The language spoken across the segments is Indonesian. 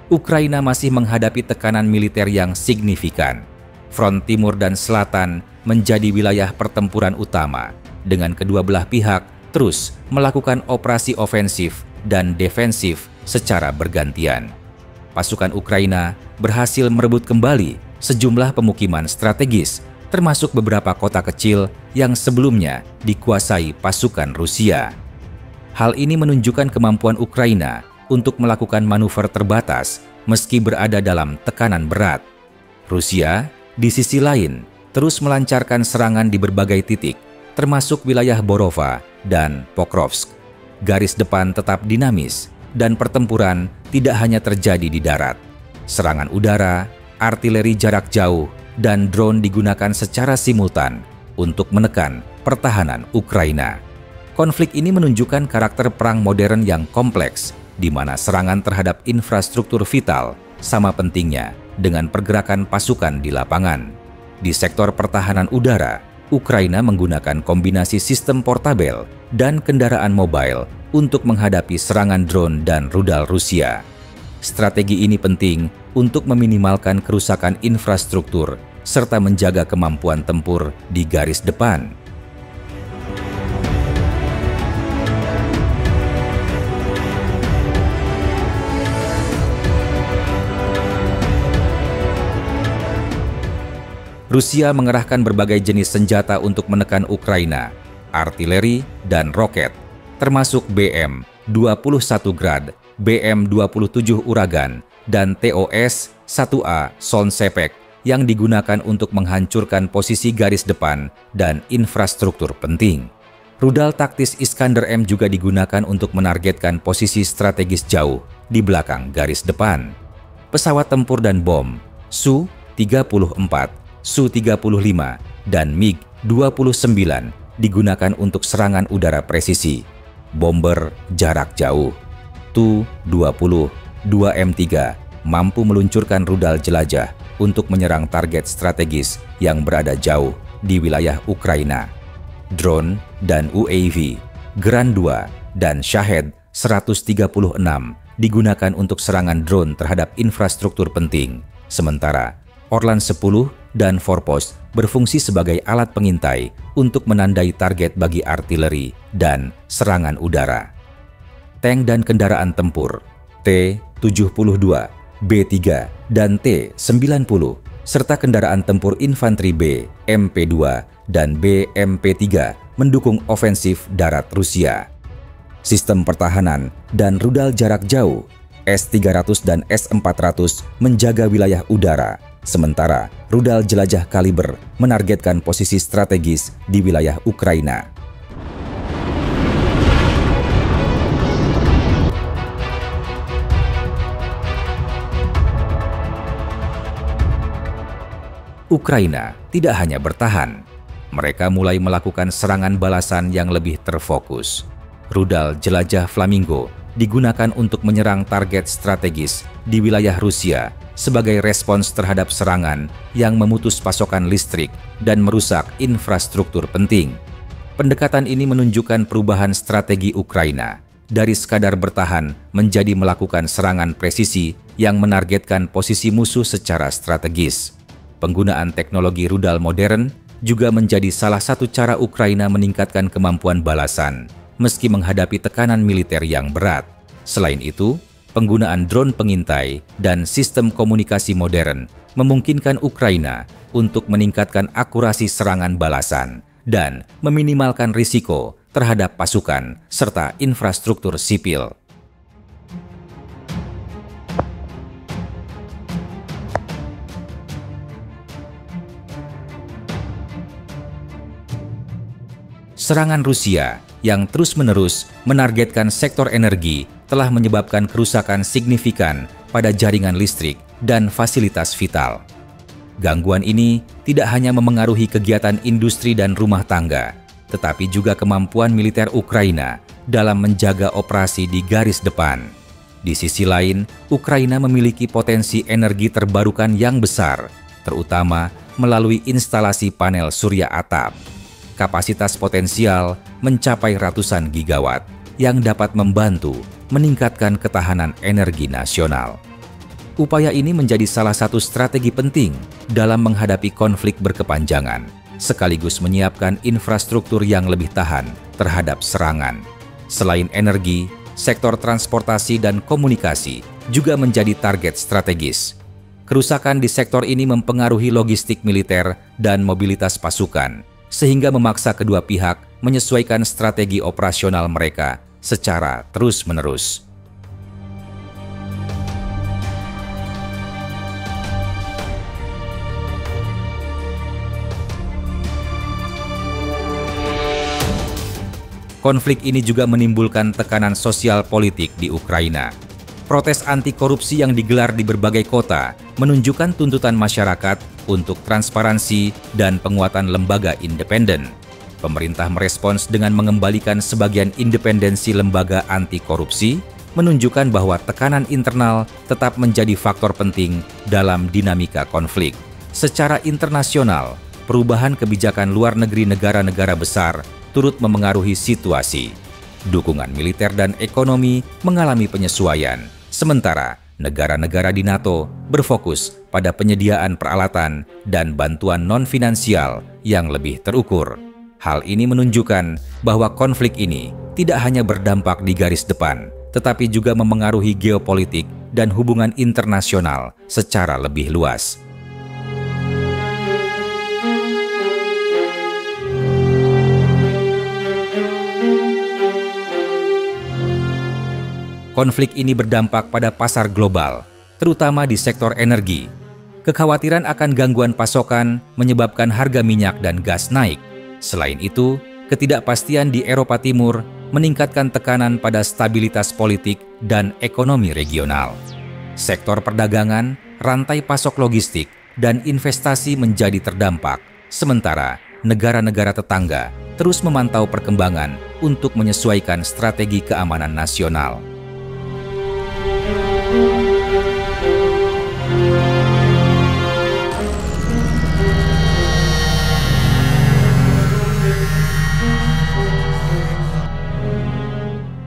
Ukraina masih menghadapi tekanan militer yang signifikan. Front timur dan selatan menjadi wilayah pertempuran utama, dengan kedua belah pihak terus melakukan operasi ofensif dan defensif secara bergantian. Pasukan Ukraina berhasil merebut kembali sejumlah pemukiman strategis, termasuk beberapa kota kecil yang sebelumnya dikuasai pasukan Rusia. Hal ini menunjukkan kemampuan Ukraina untuk melakukan manuver terbatas meski berada dalam tekanan berat. Rusia, di sisi lain, terus melancarkan serangan di berbagai titik, termasuk wilayah Borova dan Pokrovsk. Garis depan tetap dinamis, dan pertempuran tidak hanya terjadi di darat. Serangan udara, artileri jarak jauh, dan drone digunakan secara simultan untuk menekan pertahanan Ukraina. Konflik ini menunjukkan karakter perang modern yang kompleks, di mana serangan terhadap infrastruktur vital sama pentingnya dengan pergerakan pasukan di lapangan. Di sektor pertahanan udara, Ukraina menggunakan kombinasi sistem portabel dan kendaraan mobile untuk menghadapi serangan drone dan rudal Rusia. Strategi ini penting untuk meminimalkan kerusakan infrastruktur serta menjaga kemampuan tempur di garis depan. Rusia mengerahkan berbagai jenis senjata untuk menekan Ukraina, artileri dan roket, termasuk BM-21 Grad, BM-27 Uragan, dan TOS-1A Solnsepek yang digunakan untuk menghancurkan posisi garis depan dan infrastruktur penting. Rudal taktis Iskander-M juga digunakan untuk menargetkan posisi strategis jauh di belakang garis depan. Pesawat tempur dan bom Su-34, Su-35, dan MiG-29 digunakan untuk serangan udara presisi. Bomber jarak jauh Tu-20, 2M3 mampu meluncurkan rudal jelajah untuk menyerang target strategis yang berada jauh di wilayah Ukraina. Drone dan UAV, Gran 2 dan Shahed 136 digunakan untuk serangan drone terhadap infrastruktur penting, sementara Orlan 10 dan Forpost berfungsi sebagai alat pengintai untuk menandai target bagi artileri dan serangan udara. Tank dan kendaraan tempur T-72, B-3, dan T-90, serta kendaraan tempur infanteri B, MP-2, dan BMP-3 mendukung ofensif darat Rusia. Sistem pertahanan dan rudal jarak jauh S-300 dan S-400 menjaga wilayah udara, sementara rudal jelajah kaliber menargetkan posisi strategis di wilayah Ukraina. Ukraina tidak hanya bertahan, mereka mulai melakukan serangan balasan yang lebih terfokus. Rudal jelajah Flamingo digunakan untuk menyerang target strategis di wilayah Rusia sebagai respons terhadap serangan yang memutus pasokan listrik dan merusak infrastruktur penting. Pendekatan ini menunjukkan perubahan strategi Ukraina dari sekadar bertahan menjadi melakukan serangan presisi yang menargetkan posisi musuh secara strategis. Penggunaan teknologi rudal modern juga menjadi salah satu cara Ukraina meningkatkan kemampuan balasan meski menghadapi tekanan militer yang berat. Selain itu, penggunaan drone pengintai dan sistem komunikasi modern memungkinkan Ukraina untuk meningkatkan akurasi serangan balasan dan meminimalkan risiko terhadap pasukan serta infrastruktur sipil. Serangan Rusia yang terus-menerus menargetkan sektor energi telah menyebabkan kerusakan signifikan pada jaringan listrik dan fasilitas vital. Gangguan ini tidak hanya memengaruhi kegiatan industri dan rumah tangga, tetapi juga kemampuan militer Ukraina dalam menjaga operasi di garis depan. Di sisi lain, Ukraina memiliki potensi energi terbarukan yang besar, terutama melalui instalasi panel surya atap. Kapasitas potensial mencapai ratusan gigawatt yang dapat membantu meningkatkan ketahanan energi nasional. Upaya ini menjadi salah satu strategi penting dalam menghadapi konflik berkepanjangan, sekaligus menyiapkan infrastruktur yang lebih tahan terhadap serangan. Selain energi, sektor transportasi dan komunikasi juga menjadi target strategis. Kerusakan di sektor ini mempengaruhi logistik militer dan mobilitas pasukan, sehingga memaksa kedua pihak menyesuaikan strategi operasional mereka secara terus-menerus. Konflik ini juga menimbulkan tekanan sosial politik di Ukraina. Protes anti korupsi yang digelar di berbagai kota menunjukkan tuntutan masyarakat untuk transparansi dan penguatan lembaga independen. Pemerintah merespons dengan mengembalikan sebagian independensi lembaga anti korupsi, menunjukkan bahwa tekanan internal tetap menjadi faktor penting dalam dinamika konflik. Secara internasional, perubahan kebijakan luar negeri negara-negara besar turut memengaruhi situasi. Dukungan militer dan ekonomi mengalami penyesuaian, sementara negara-negara di NATO berfokus pada penyediaan peralatan dan bantuan non-finansial yang lebih terukur. Hal ini menunjukkan bahwa konflik ini tidak hanya berdampak di garis depan, tetapi juga memengaruhi geopolitik dan hubungan internasional secara lebih luas. Konflik ini berdampak pada pasar global, terutama di sektor energi. Kekhawatiran akan gangguan pasokan menyebabkan harga minyak dan gas naik. Selain itu, ketidakpastian di Eropa Timur meningkatkan tekanan pada stabilitas politik dan ekonomi regional. Sektor perdagangan, rantai pasok logistik, dan investasi menjadi terdampak, sementara negara-negara tetangga terus memantau perkembangan untuk menyesuaikan strategi keamanan nasional.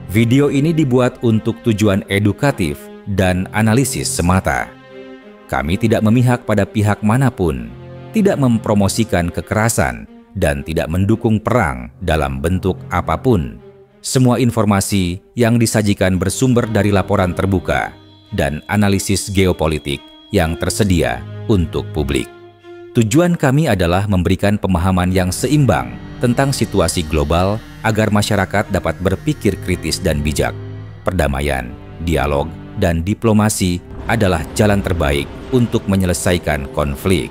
Video ini dibuat untuk tujuan edukatif dan analisis semata. Kami tidak memihak pada pihak manapun, tidak mempromosikan kekerasan, dan tidak mendukung perang dalam bentuk apapun. Semua informasi yang disajikan bersumber dari laporan terbuka dan analisis geopolitik yang tersedia untuk publik. Tujuan kami adalah memberikan pemahaman yang seimbang tentang situasi global agar masyarakat dapat berpikir kritis dan bijak. Perdamaian, dialog, dan diplomasi adalah jalan terbaik untuk menyelesaikan konflik.